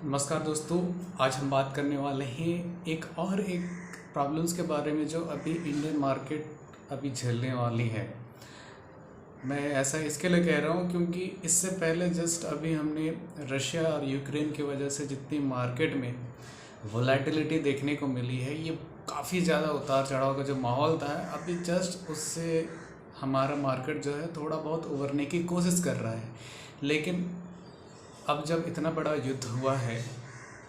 नमस्कार दोस्तों। आज हम बात करने वाले हैं एक प्रॉब्लम्स के बारे में जो अभी इंडियन मार्केट अभी झेलने वाली है। मैं ऐसा इसके लिए कह रहा हूँ क्योंकि इससे पहले जस्ट अभी हमने रशिया और यूक्रेन की वजह से जितनी मार्केट में वोलेटिलिटी देखने को मिली है, ये काफ़ी ज़्यादा उतार चढ़ाव का जो माहौल था, अभी जस्ट उससे हमारा मार्केट जो है थोड़ा बहुत उभरने की कोशिश कर रहा है। लेकिन अब जब इतना बड़ा युद्ध हुआ है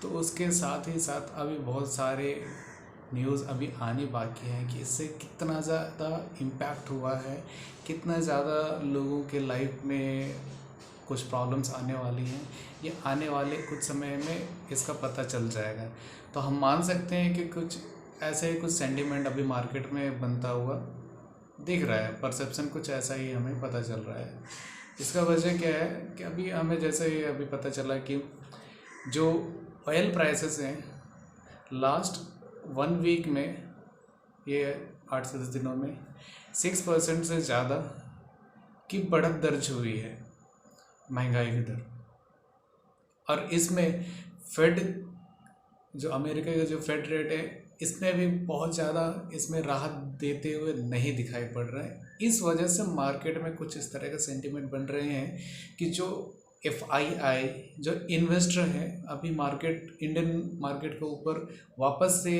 तो उसके साथ ही साथ अभी बहुत सारे न्यूज़ अभी आने बाकी हैं कि इससे कितना ज़्यादा इम्पैक्ट हुआ है, कितना ज़्यादा लोगों के लाइफ में कुछ प्रॉब्लम्स आने वाली हैं। ये आने वाले कुछ समय में इसका पता चल जाएगा। तो हम मान सकते हैं कि कुछ ऐसे ही कुछ सेंटिमेंट अभी मार्केट में बनता हुआ दिख रहा है। परसेप्शन कुछ ऐसा ही हमें पता चल रहा है। इसका वजह क्या है कि अभी हमें जैसे ही अभी पता चला कि जो ऑयल प्राइसेस हैं लास्ट 1 वीक में, ये 8 से 10 दिनों में 6% से ज़्यादा की बढ़त दर्ज हुई है महंगाई की दर। और इसमें फेड जो अमेरिका का जो फेड रेट है, इसमें भी बहुत ज़्यादा इसमें राहत देते हुए नहीं दिखाई पड़ रहा है। इस वजह से मार्केट में कुछ इस तरह का सेंटिमेंट बन रहे हैं कि जो FII जो इन्वेस्टर हैं अभी इंडियन मार्केट के ऊपर वापस से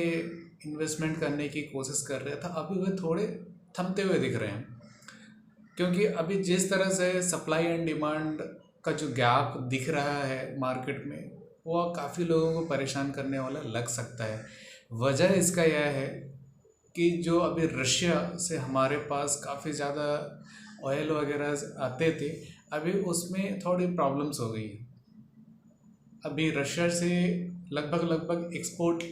इन्वेस्टमेंट करने की कोशिश कर रहे था, अभी वे थोड़े थमते हुए दिख रहे हैं। क्योंकि अभी जिस तरह से सप्लाई एंड डिमांड का जो गैप दिख रहा है मार्केट में, वो काफ़ी लोगों को परेशान करने वाला लग सकता है। वजह इसका यह है कि जो अभी रशिया से हमारे पास काफ़ी ज़्यादा ऑयल वगैरह आते थे, अभी उसमें थोड़ी प्रॉब्लम्स हो गई है। अभी रशिया से लगभग एक्सपोर्ट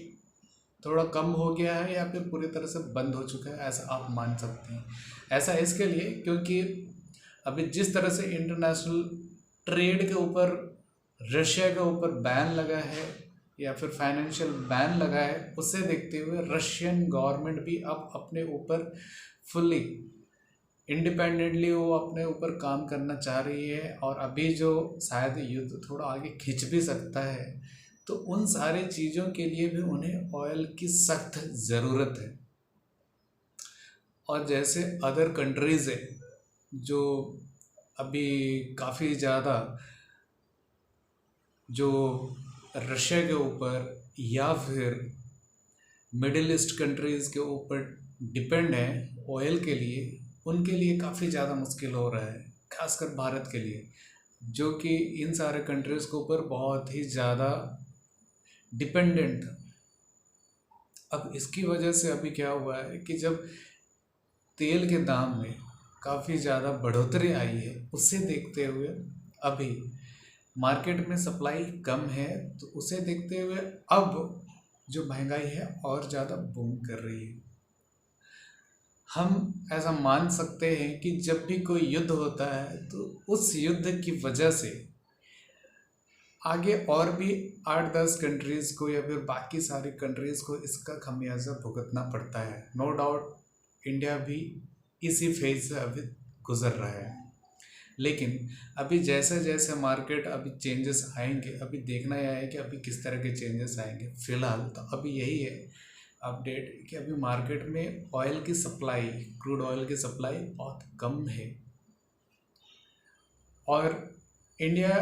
थोड़ा कम हो गया है या फिर पूरी तरह से बंद हो चुका है, ऐसा आप मान सकते हैं। ऐसा इसके लिए क्योंकि अभी जिस तरह से इंटरनेशनल ट्रेड के ऊपर रशिया के ऊपर बैन लगा है या फिर फाइनेंशियल बैन लगा है, उससे देखते हुए रशियन गवर्नमेंट भी अब अपने ऊपर फुल्ली इंडिपेंडेंटली वो अपने ऊपर काम करना चाह रही है। और अभी जो शायद युद्ध थोड़ा आगे खिंच भी सकता है, तो उन सारी चीज़ों के लिए भी उन्हें ऑयल की सख्त ज़रूरत है। और जैसे अदर कंट्रीज़ है जो अभी काफ़ी ज़्यादा जो रशिया के ऊपर या फिर मिडिल ईस्ट कंट्रीज़ के ऊपर डिपेंड है ऑयल के लिए, उनके लिए काफ़ी ज़्यादा मुश्किल हो रहा है, खासकर भारत के लिए जो कि इन सारे कंट्रीज़ के ऊपर बहुत ही ज़्यादा डिपेंडेंट। अब इसकी वजह से अभी क्या हुआ है कि जब तेल के दाम में काफ़ी ज़्यादा बढ़ोतरी आई है, उससे देखते हुए अभी मार्केट में सप्लाई कम है, तो उसे देखते हुए अब जो महंगाई है और ज़्यादा बूम कर रही है। हम ऐसा मान सकते हैं कि जब भी कोई युद्ध होता है तो उस युद्ध की वजह से आगे और भी 8-10 कंट्रीज़ को या फिर बाकी सारी कंट्रीज़ को इसका खमियाजा भुगतना पड़ता है। नो डाउट इंडिया भी इसी फेज से अभी गुज़र रहा है। लेकिन अभी जैसे जैसे मार्केट अभी चेंजेस आएंगे, अभी देखना यह है कि अभी किस तरह के चेंजेस आएंगे। फ़िलहाल तो अभी यही है अपडेट कि अभी मार्केट में ऑयल की सप्लाई, क्रूड ऑयल की सप्लाई बहुत कम है और इंडिया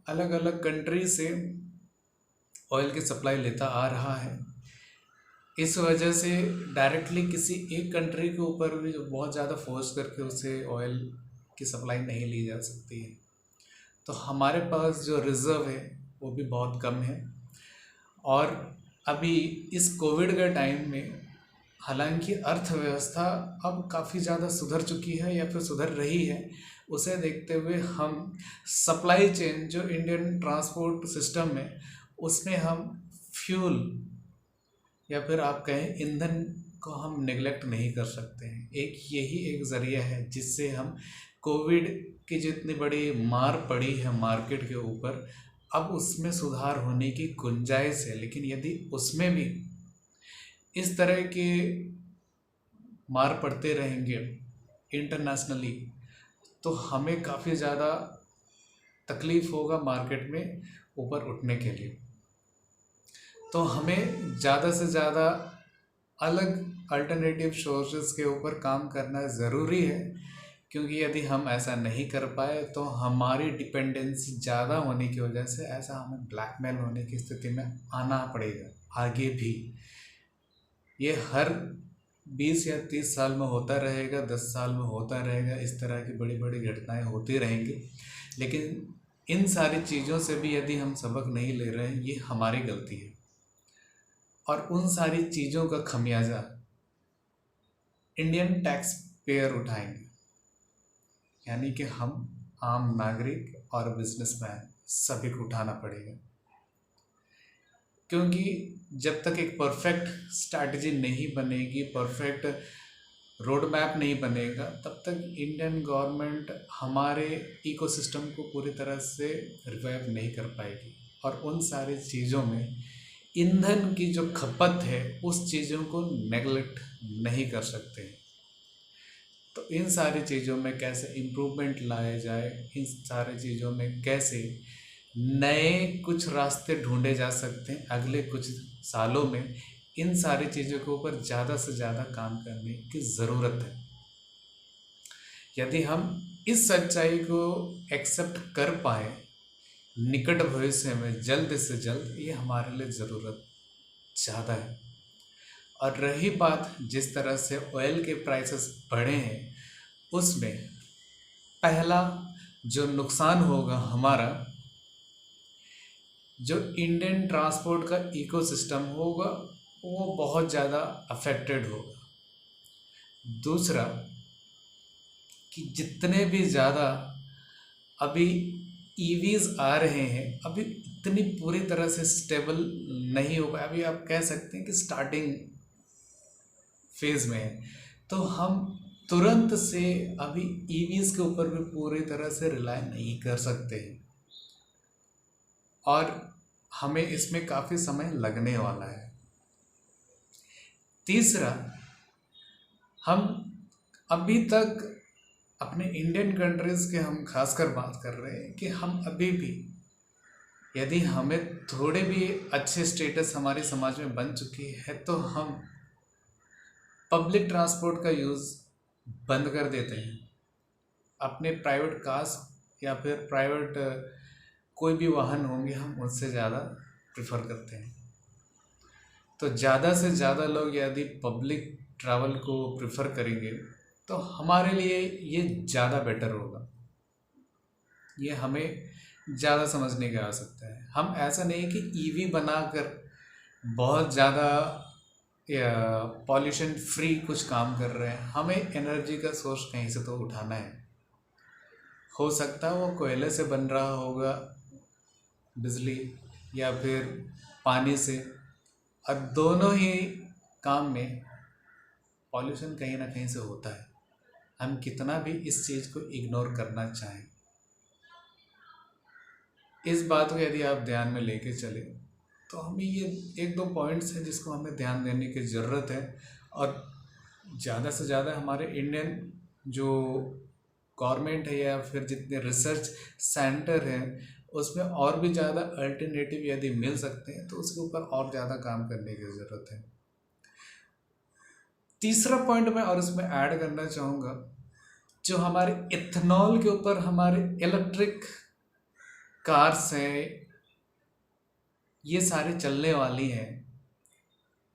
अलग अलग कंट्री से ऑयल की सप्लाई लेता आ रहा है। इस वजह से डायरेक्टली किसी एक कंट्री के ऊपर भी जो बहुत ज़्यादा फोर्स करके उसे ऑयल की सप्लाई नहीं ली जा सकती है। तो हमारे पास जो रिज़र्व है वो भी बहुत कम है। और अभी इस कोविड के टाइम में हालांकि अर्थव्यवस्था अब काफ़ी ज़्यादा सुधर चुकी है या फिर सुधर रही है, उसे देखते हुए हम सप्लाई चेन जो इंडियन ट्रांसपोर्ट सिस्टम है उसमें हम फ्यूल या फिर आप कहें ईंधन को हम नेग्लेक्ट नहीं कर सकते हैं। यही एक ज़रिया है जिससे हम कोविड की जितनी बड़ी मार पड़ी है मार्केट के ऊपर, अब उसमें सुधार होने की गुंजाइश है। लेकिन यदि उसमें भी इस तरह के मार पड़ते रहेंगे इंटरनेशनली, तो हमें काफ़ी ज़्यादा तकलीफ़ होगा मार्केट में ऊपर उठने के लिए। तो हमें ज़्यादा से ज़्यादा अलग अल्टरनेटिव सोर्सेज के ऊपर काम करना ज़रूरी है, क्योंकि यदि हम ऐसा नहीं कर पाए तो हमारी डिपेंडेंसी ज़्यादा होने की वजह से ऐसा हमें ब्लैकमेल होने की स्थिति में आना पड़ेगा आगे भी। ये हर 20 या 30 साल में होता रहेगा, 10 साल में होता रहेगा, इस तरह की बड़ी बड़ी घटनाएं होती रहेंगी। लेकिन इन सारी चीज़ों से भी यदि हम सबक नहीं ले रहे हैं, ये हमारी गलती है, और उन सारी चीज़ों का खमियाजा इंडियन टैक्स पेयर उठाएंगे, यानी कि हम आम नागरिक और बिजनेसमैन सभी को उठाना पड़ेगा। क्योंकि जब तक एक परफेक्ट स्ट्रैटेजी नहीं बनेगी, परफेक्ट रोड मैप नहीं बनेगा, तब तक इंडियन गवर्नमेंट हमारे इकोसिस्टम को पूरी तरह से रिवाइव नहीं कर पाएगी। और उन सारी चीज़ों में ईंधन की जो खपत है, उस चीज़ों को नेगलेक्ट नहीं कर सकते। तो इन सारी चीज़ों में कैसे इम्प्रूवमेंट लाया जाए, इन सारी चीज़ों में कैसे नए कुछ रास्ते ढूंढे जा सकते हैं अगले कुछ सालों में, इन सारी चीज़ों के ऊपर ज़्यादा से ज़्यादा काम करने की ज़रूरत है। यदि हम इस सच्चाई को एक्सेप्ट कर पाए निकट भविष्य में, जल्द से जल्द, ये हमारे लिए ज़रूरत ज़्यादा है। और रही बात जिस तरह से ऑयल के प्राइसेस बढ़े हैं, उसमें पहला जो नुकसान होगा हमारा, जो इंडियन ट्रांसपोर्ट का इकोसिस्टम होगा वो बहुत ज़्यादा अफेक्टेड होगा। दूसरा कि जितने भी ज़्यादा अभी ईवीज़ आ रहे हैं, अभी इतनी पूरी तरह से स्टेबल नहीं हो पाए, अभी आप कह सकते हैं कि स्टार्टिंग फेज़ में है। तो हम तुरंत से अभी ईवीज़ के ऊपर भी पूरी तरह से रिलाय नहीं कर सकते हैं, और हमें इसमें काफ़ी समय लगने वाला है। तीसरा, हम अभी तक अपने इंडियन कंट्रीज़ के हम खासकर बात कर रहे हैं कि हम अभी भी, यदि हमें थोड़े भी अच्छे स्टेटस हमारे समाज में बन चुकी है, तो हम पब्लिक ट्रांसपोर्ट का यूज़ बंद कर देते हैं। अपने प्राइवेट कार्स या फिर प्राइवेट कोई भी वाहन होंगे, हम उससे ज़्यादा प्रेफर करते हैं। तो ज़्यादा से ज़्यादा लोग यदि पब्लिक ट्रैवल को प्रेफर करेंगे तो हमारे लिए ये ज़्यादा बेटर होगा। ये हमें ज़्यादा समझने की आवश्यकता है। हम ऐसा नहीं कि ईवी बनाकर बहुत ज़्यादा पॉल्यूशन फ्री कुछ काम कर रहे हैं। हमें एनर्जी का सोर्स कहीं से तो उठाना है। हो सकता है वो कोयले से बन रहा होगा बिजली, या फिर पानी से, और दोनों ही काम में पॉल्यूशन कहीं ना कहीं से होता है। हम कितना भी इस चीज़ को इग्नोर करना चाहें, इस बात को यदि आप ध्यान में लेके चले तो हमें ये 1-2 पॉइंट्स हैं जिसको हमें ध्यान देने की ज़रूरत है। और ज़्यादा से ज़्यादा हमारे इंडियन जो गवर्नमेंट है या फिर जितने रिसर्च सेंटर हैं, उसमें और भी ज़्यादा अल्टरनेटिव यदि मिल सकते हैं तो उसके ऊपर और ज़्यादा काम करने की ज़रूरत है। तीसरा पॉइंट मैं और इसमें ऐड करना चाहूँगा, जो हमारे इथेनॉल के ऊपर हमारे इलेक्ट्रिक कार्स हैं, ये सारी चलने वाली हैं।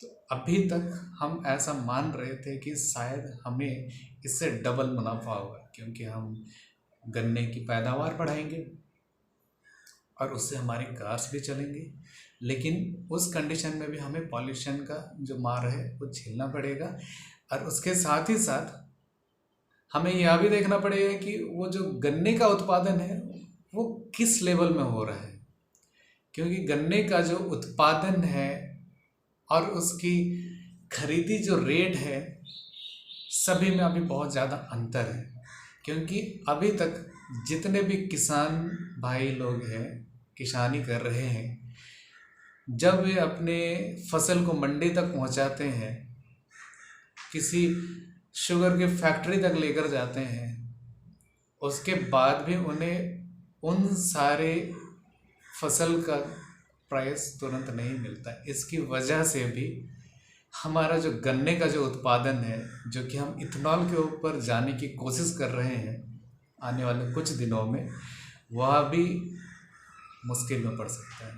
तो अभी तक हम ऐसा मान रहे थे कि शायद हमें इससे डबल मुनाफा होगा, क्योंकि हम गन्ने की पैदावार बढ़ाएंगे और उससे हमारी कार्स भी चलेंगी। लेकिन उस कंडीशन में भी हमें पॉल्यूशन का जो मार है वो झेलना पड़ेगा। और उसके साथ ही साथ हमें यह भी देखना पड़ेगा कि वो जो गन्ने का उत्पादन है वो किस लेवल में हो रहा है, क्योंकि गन्ने का जो उत्पादन है और उसकी खरीदी जो रेट है, सभी में अभी बहुत ज़्यादा अंतर है। क्योंकि अभी तक जितने भी किसान भाई लोग हैं, किसानी कर रहे हैं, जब वे अपने फसल को मंडी तक पहुंचाते हैं, किसी शुगर की फैक्ट्री तक लेकर जाते हैं, उसके बाद भी उन्हें उन सारे फसल का प्राइस तुरंत नहीं मिलता। इसकी वजह से भी हमारा जो गन्ने का जो उत्पादन है, जो कि हम इथेनॉल के ऊपर जाने की कोशिश कर रहे हैं आने वाले कुछ दिनों में, वह भी मुश्किल में पड़ सकता है।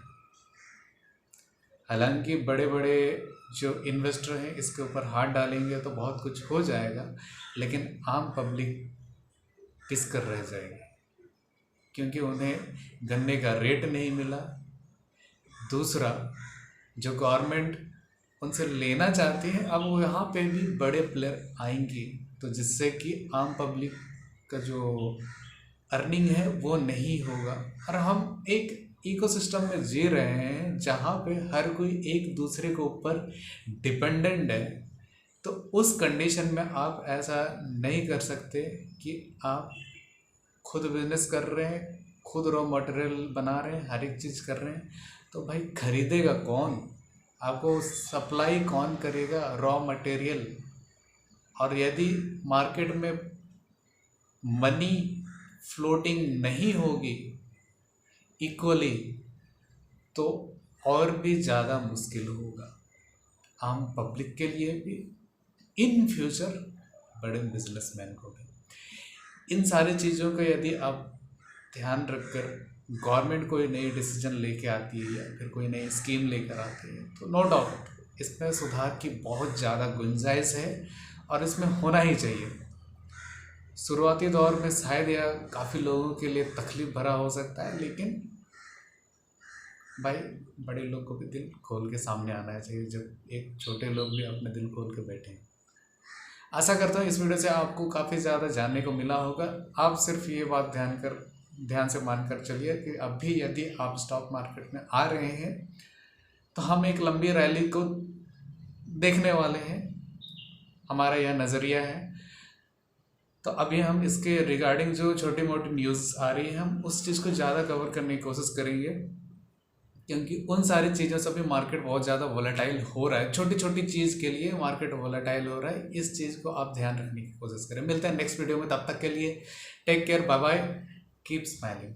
हालांकि बड़े बड़े जो इन्वेस्टर हैं इसके ऊपर हाथ डालेंगे तो बहुत कुछ हो जाएगा, लेकिन आम पब्लिक पिस कर रह जाएगी, क्योंकि उन्हें गन्ने का रेट नहीं मिला। दूसरा, जो गवर्नमेंट उनसे लेना चाहती है, अब वो यहाँ पे भी बड़े प्लेयर आएंगे, तो जिससे कि आम पब्लिक का जो अर्निंग है वो नहीं होगा। और हम एक इकोसिस्टम में जी रहे हैं जहाँ पे हर कोई एक दूसरे के ऊपर डिपेंडेंट है। तो उस कंडीशन में आप ऐसा नहीं कर सकते कि आप खुद बिजनेस कर रहे हैं, खुद रॉ मटेरियल बना रहे हैं, हर एक चीज़ कर रहे हैं, तो भाई खरीदेगा कौन? आपको सप्लाई कौन करेगा रॉ मटेरियल? और यदि मार्केट में मनी फ्लोटिंग नहीं होगी इक्वली, तो और भी ज़्यादा मुश्किल होगा आम पब्लिक के लिए भी, इन फ्यूचर बड़े बिजनेसमैन को भी। इन सारी चीज़ों का यदि आप ध्यान रखकर गवर्नमेंट कोई नई डिसीजन लेके आती है या फिर कोई नई स्कीम लेकर आती है, तो नो डाउट इसमें सुधार की बहुत ज़्यादा गुंजाइश है और इसमें होना ही चाहिए। शुरुआती दौर में शायद यह काफ़ी लोगों के लिए तकलीफ भरा हो सकता है, लेकिन भाई बड़े लोग को भी दिल खोल के सामने आना चाहिए, जब एक छोटे लोग भी अपने दिल खोल के बैठे हैं। आशा करता हूँ इस वीडियो से आपको काफ़ी ज़्यादा जानने को मिला होगा। आप सिर्फ ये बात ध्यान से मानकर चलिए कि अभी यदि आप स्टॉक मार्केट में आ रहे हैं तो हम एक लंबी रैली को देखने वाले हैं, हमारा यह नज़रिया है। तो अभी हम इसके रिगार्डिंग जो छोटी मोटी न्यूज़ आ रही है, हम उस चीज़ को ज़्यादा कवर करने की कोशिश करेंगे, क्योंकि उन सारी चीज़ों से भी मार्केट बहुत ज़्यादा वोलेटाइल हो रहा है। छोटी छोटी चीज़ के लिए मार्केट वोलेटाइल हो रहा है, इस चीज़ को आप ध्यान रखने की कोशिश करें। मिलते हैं नेक्स्ट वीडियो में, तब तक के लिए take care, bye bye, keep smiling.